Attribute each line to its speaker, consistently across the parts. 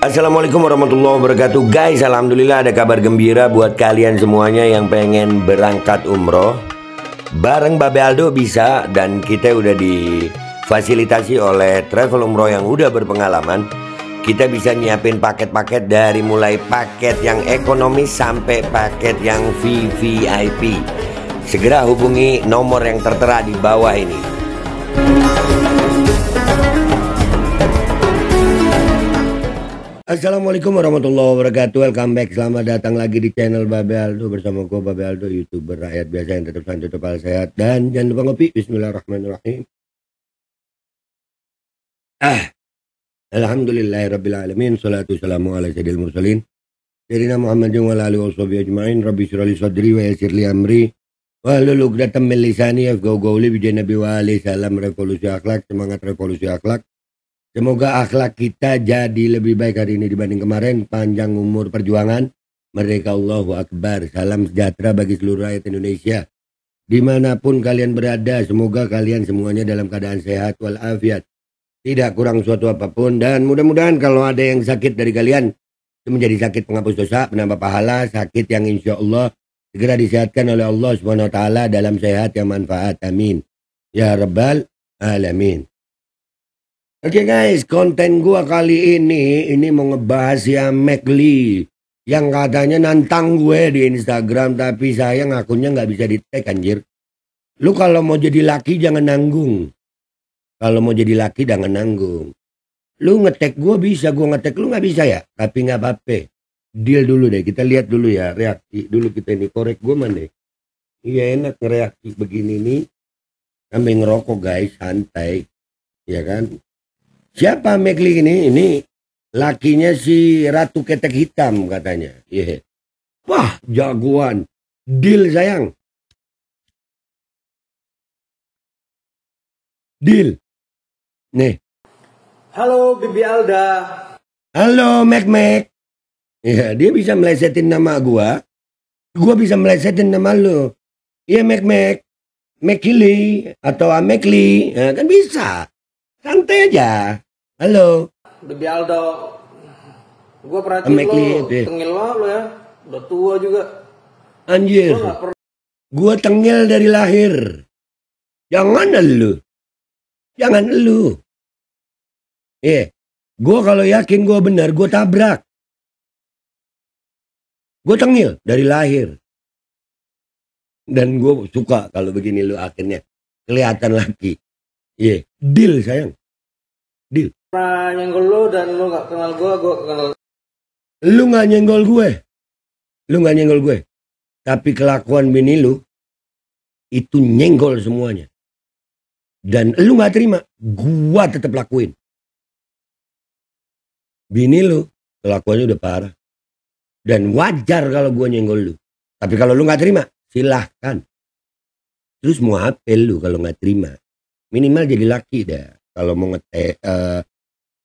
Speaker 1: Assalamualaikum warahmatullahi wabarakatuh. Guys, alhamdulillah ada kabar gembira buat kalian semuanya yang pengen berangkat umroh. Bareng Babe Aldo bisa, dan kita udah difasilitasi oleh travel umroh yang udah berpengalaman. Kita bisa nyiapin paket-paket dari mulai paket yang ekonomis sampai paket yang VVIP. Segera hubungi nomor yang tertera di bawah ini. Assalamualaikum warahmatullahi wabarakatuh. Welcome back. Selamat datang lagi di channel Babe Aldo bersama gue Babe Aldo, YouTuber rakyat biasa yang tetap santai, tetap sehat, dan jangan lupa ngopi. Bismillahirrahmanirrahim. Alhamdulillahirrabbilalamin. Salatu salamu ala sayyidil mursalin Sayyidina Muhammadin wa ala alihi wa sahbihi ajma'in. Rabbi syrah li sadri wa yassir li amri wahlul 'uqdatam min lisani yafqahu qawli. Bi Nabi wa ali. Salam revolusi akhlak, semangat revolusi akhlak. Semoga akhlak kita jadi lebih baik hari ini dibanding kemarin. Panjang umur perjuangan. Merdeka, Allahu Akbar. Salam sejahtera bagi seluruh rakyat Indonesia. Dimanapun kalian berada, semoga kalian semuanya dalam keadaan sehat walafiat. Tidak kurang suatu apapun. Dan mudah-mudahan kalau ada yang sakit dari kalian, itu menjadi sakit penghapus dosa, penambah pahala, sakit yang insya Allah segera disehatkan oleh Allah SWT dalam sehat yang manfaat. Amin. Ya Rabbal Alamin. Oke guys, konten gua kali ini mau ngebahas ya McLee yang katanya nantang gue di Instagram, tapi sayang akunnya nggak bisa di-tag anjir. Lu kalau mau jadi laki jangan nanggung. Kalau mau jadi laki jangan nanggung. Lu nge-tag gue bisa, gue nge-tag lu nggak bisa ya, tapi nggak apa-apa. Deal dulu deh, kita lihat dulu ya reaksi dulu kita ini. Korek gue mana? Iya enak ngereaksi begini nih sambil ngerokok guys, santai, ya kan? Siapa McLee ini? Ini lakinya si Ratu Ketek Hitam katanya. Yeah. Wah, jagoan. Deal sayang. Deal. Nih.
Speaker 2: Halo Bibi Alda.
Speaker 1: Halo Mac. Ya, dia bisa melesetin nama gua bisa melesetin nama lu. Iya Mac. McLee atau McLee, ya, kan bisa. Santai aja. Halo.
Speaker 2: Bibi Aldo. Gua perhatiin lo, tengil lo ya. Udah tua juga.
Speaker 1: Anjir. Gua tengil dari lahir. Jangan lu. Gua kalau yakin gua benar, gua tabrak. Gua tengil dari lahir. Dan gua suka kalau begini lu akhirnya kelihatan laki. Deal sayang. Deal.
Speaker 2: Nah, nyenggol lo dan lo gak kenal gua kenal.
Speaker 1: Lu gak nyenggol gue. Tapi kelakuan bini lu itu nyenggol semuanya. Dan lu gak terima, gua tetap lakuin. Bini lu kelakuannya udah parah. Dan wajar kalau gua nyenggol lu. Tapi kalau lu gak terima, silahkan. Terus mau apa lu kalau gak terima? Minimal jadi laki dah. Kalau mau nge-tag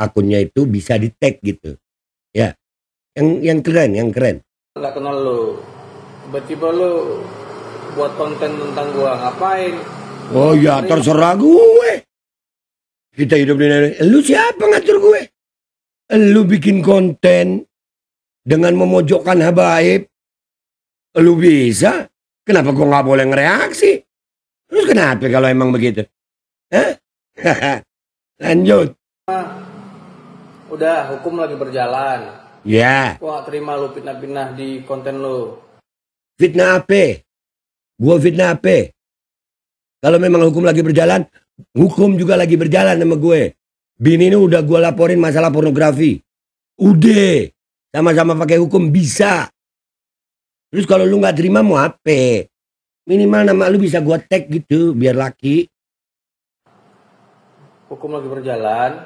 Speaker 1: akunnya itu bisa di-tag gitu. Ya. Yang keren.
Speaker 2: Gak kenal lo. Tiba-tiba lo buat konten tentang gua, ngapain?
Speaker 1: Oh ya, terserah gue. Kita hidup di negeri. Lu siapa ngatur gue? Lu bikin konten dengan memojokkan habaib. Lu bisa. Kenapa gue gak boleh ngereaksi? Terus kenapa kalau emang begitu? Hah? Lanjut.
Speaker 2: Udah, hukum lagi berjalan.
Speaker 1: Ya.
Speaker 2: Wah, terima lu fitnah-fitnah di konten lu.
Speaker 1: Fitnah apa? Gua fitnah apa? Kalau memang hukum lagi berjalan, hukum juga lagi berjalan sama gue. Bini ini udah gue laporin masalah pornografi. Udah. Sama-sama pakai hukum bisa. Terus kalau lu nggak terima mau apa? Minimal nama lu bisa gue tag gitu biar laki.
Speaker 2: Hukum lagi berjalan.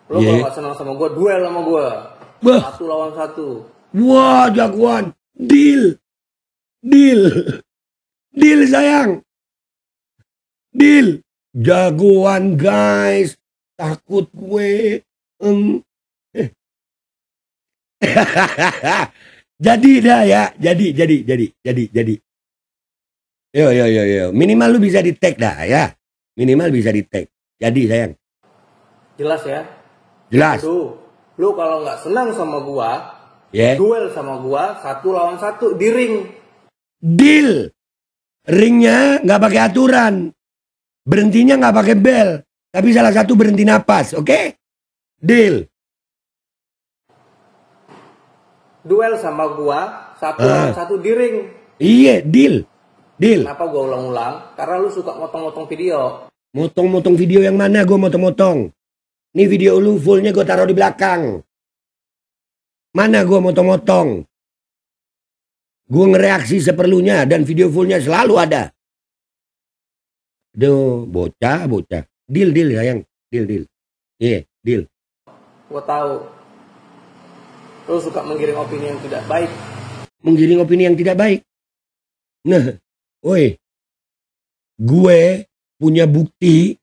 Speaker 2: Lo kalau gak senang sama gue, duel sama gue. 1 lawan 1.
Speaker 1: Wah, jagoan. Deal sayang. Deal. Jagoan guys. Takut gue. Jadi dah ya. Jadi. Yo. Minimal lu bisa di-tag dah ya. Minimal bisa di-tag. Jadi sayang.
Speaker 2: Jelas ya?
Speaker 1: Jelas.
Speaker 2: Lu kalau nggak senang sama gua, duel sama gua 1 lawan 1 di ring.
Speaker 1: Deal. Ringnya nggak pakai aturan. Berhentinya nggak pakai bel. Tapi salah satu berhenti napas, oke? Deal.
Speaker 2: Duel sama gua 1 lawan 1 di ring.
Speaker 1: Iya, deal. Deal.
Speaker 2: Kenapa gua ulang-ulang? Karena lu suka motong-motong video.
Speaker 1: Motong-motong video yang mana gua motong-motong? Nih video lu fullnya gua taruh di belakang. Mana gua motong-motong? Gua ngereaksi seperlunya dan video fullnya selalu ada. Duh, bocah. Deal sayang. Deal. Iya, deal.
Speaker 2: Gua tahu. Lu suka menggiring opini yang tidak baik.
Speaker 1: Menggiring opini yang tidak baik. Nah, woi. Gue punya bukti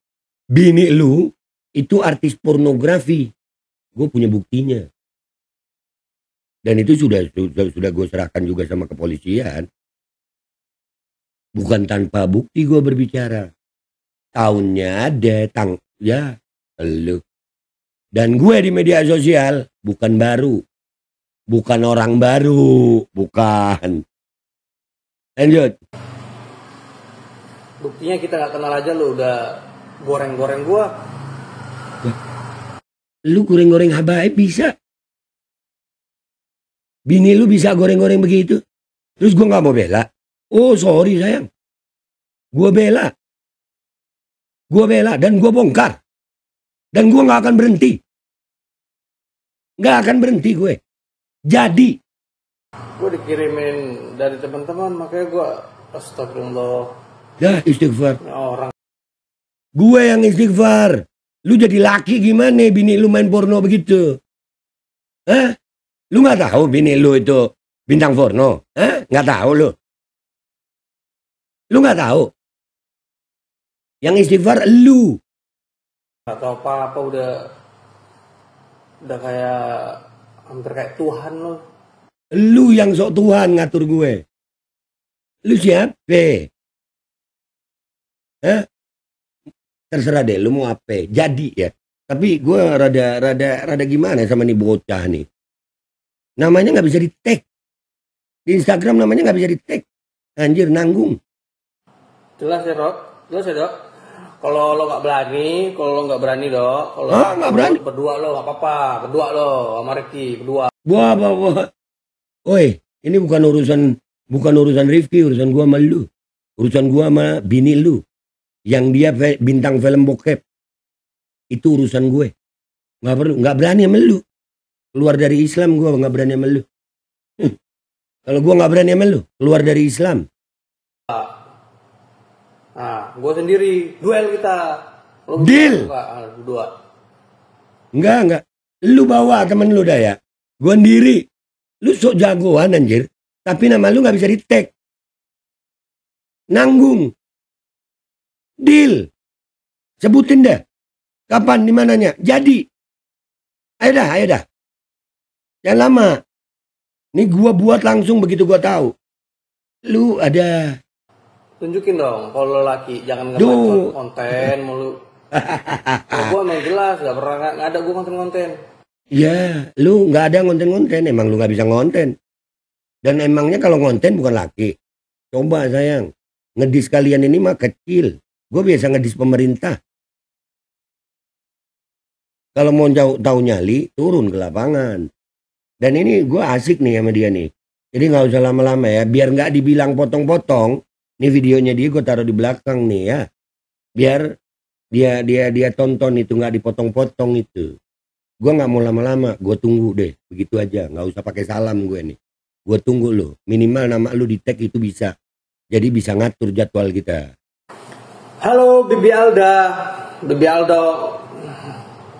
Speaker 1: bini lu itu artis pornografi. Gue punya buktinya. Dan itu sudah gue serahkan juga sama kepolisian. Bukan tanpa bukti gue berbicara. Tahunnya ada, ya, lu. Dan gue di media sosial bukan baru. Bukan orang baru. Bukan. Lanjut.
Speaker 2: Buktinya kita gak kenal aja lu udah goreng-goreng gua.
Speaker 1: Lu goreng-goreng habaib bisa. Bini lu bisa goreng-goreng begitu. Terus gua gak mau bela. Oh sorry sayang. Gua bela dan gua bongkar. Dan gua gak akan berhenti. Gak akan berhenti gue. Jadi.
Speaker 2: Gue dikirimin dari teman-teman makanya gue astagfirullah.
Speaker 1: Ya istighfar.
Speaker 2: Orang.
Speaker 1: Gue yang istighfar. Lu jadi laki gimana bini lu main porno begitu? Hah? Lu gak tahu bini lu itu bintang porno? Hah? Gak tahu lu? Lu gak tahu? Yang istighfar lu.
Speaker 2: Gak tahu apa-apa udah kayak hampir kayak Tuhan lu.
Speaker 1: Lu yang sok Tuhan ngatur gue. Lu siapa? Hah? Terserah deh lu mau apa. Jadi ya. Tapi gue rada gimana sama nih bocah nih. Namanya gak bisa di-tag. Di Instagram namanya gak bisa di-tag. Anjir nanggung.
Speaker 2: Jelas ya Dok. Kalau lo gak berani, Dok. Kalau
Speaker 1: gak berani.
Speaker 2: Berdua lo gak apa-apa. Berdua lo sama Rifki. Berdua.
Speaker 1: Wah. Oi, ini bukan urusan Rifki, urusan gua sama lu. Urusan gua sama bini lu. Yang dia bintang film bokep. Itu urusan gue. Gak berani sama lu. Keluar dari Islam gua gak berani sama lu. Kalau gua gak berani sama lu, keluar dari Islam.
Speaker 2: Nah, gue sendiri duel kita. Lo
Speaker 1: deal.
Speaker 2: Berdua.
Speaker 1: Enggak. Lu bawa temen lu dah ya. Gua sendiri. Lu sok jagoan anjir. Tapi nama lu gak bisa di-tag. Nanggung. Deal. Sebutin dah. Kapan, dimananya. Jadi. Ayo dah. Jangan lama. Ini gua buat langsung begitu gua tahu. Lu ada.
Speaker 2: Tunjukin dong kalau laki. Jangan ngebuat konten mulu. Gua emang jelas. Gak ada gua konten-konten.
Speaker 1: Ya, lu nggak ada ngonten-ngonten, emang lu nggak bisa ngonten. Dan emangnya kalau ngonten bukan laki. Coba sayang, ngedis kalian ini mah kecil. Gue biasa ngedis pemerintah. Kalau mau tahu nyali, turun ke lapangan. Dan ini gue asik nih sama dia nih. Jadi nggak usah lama-lama ya, biar nggak dibilang potong-potong. Ini videonya dia gue taruh di belakang nih ya. Biar dia tonton itu nggak dipotong-potong itu. Gue gak mau lama-lama, gue tunggu deh. Begitu aja, gak usah pakai salam gue nih. Gue tunggu lo, minimal nama lu di tag itu bisa. Jadi bisa ngatur jadwal kita.
Speaker 2: Halo Bibi Aldo.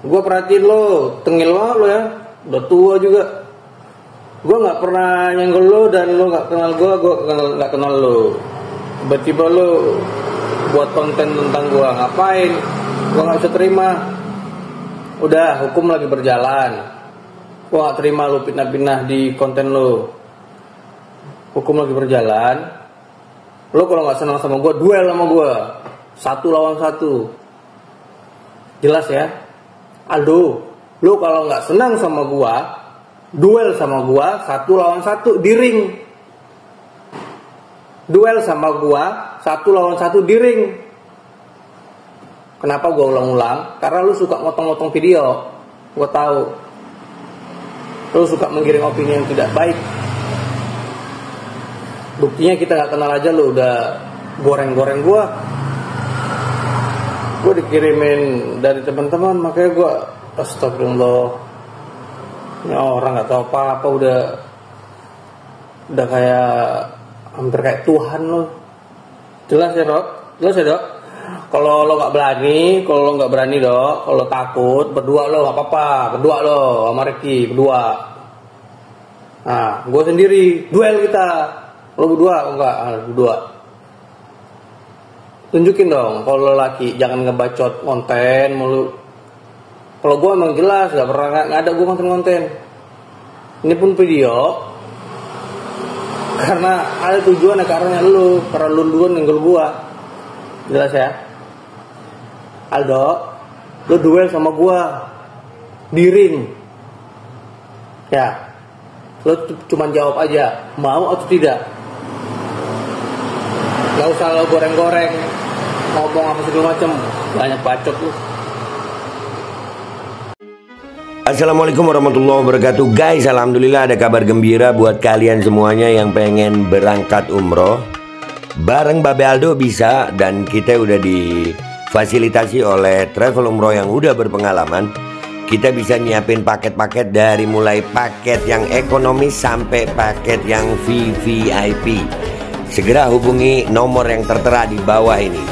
Speaker 2: Gue perhatiin lo, tengil banget lo ya. Udah tua juga. Gue gak pernah nyenggol lo dan lo gak kenal gue gak kenal lo. Tiba-tiba lo buat konten tentang gue, ngapain? Gue gak bisa terima. Udah, hukum lagi berjalan. Gua gak terima lu pindah-pindah di konten lu. Hukum lagi berjalan. Lu kalau gak senang sama gua, duel sama gua. 1 lawan 1. Jelas ya? Aldo. Lu kalau nggak senang sama gua, duel sama gua 1 lawan 1 di ring. Duel sama gua 1 lawan 1 di ring. Kenapa gua ulang-ulang? Karena lu suka motong-motong video. Gua tahu. Lu suka menggiring opini yang tidak baik. Buktinya kita nggak kenal aja lu udah goreng-goreng gua. Gua dikirimin dari teman-teman, makanya gua astagfirullah. Ini orang nggak tahu apa-apa udah kayak hampir kayak Tuhan lo. Jelas ya Dok? Jelas ya Dok? Kalau lo nggak berani Dok, kalau takut berdua lo nggak apa-apa, berdua lo sama Ricky berdua. Nah, gue sendiri duel kita, lo berdua enggak, berdua. Tunjukin dong, kalau laki jangan ngebacot konten mulu. Kalau gue emang jelas nggak pernah nggak ada gue konten. Ini pun video karena ada tujuan karena lu duluan nenggel gue. Jelas ya? Aldo, lu duel sama gua di ring. Ya, lu cuma jawab aja, mau atau tidak. Gak usah lo goreng-goreng, ngomong apa segala macem, banyak bacot lu.
Speaker 1: Assalamualaikum warahmatullahi wabarakatuh. Guys, alhamdulillah ada kabar gembira buat kalian semuanya yang pengen berangkat umroh. Bareng Babe Aldo bisa, dan kita udah difasilitasi oleh travel umroh yang udah berpengalaman. Kita bisa nyiapin paket-paket dari mulai paket yang ekonomis sampai paket yang VVIP. Segera hubungi nomor yang tertera di bawah ini.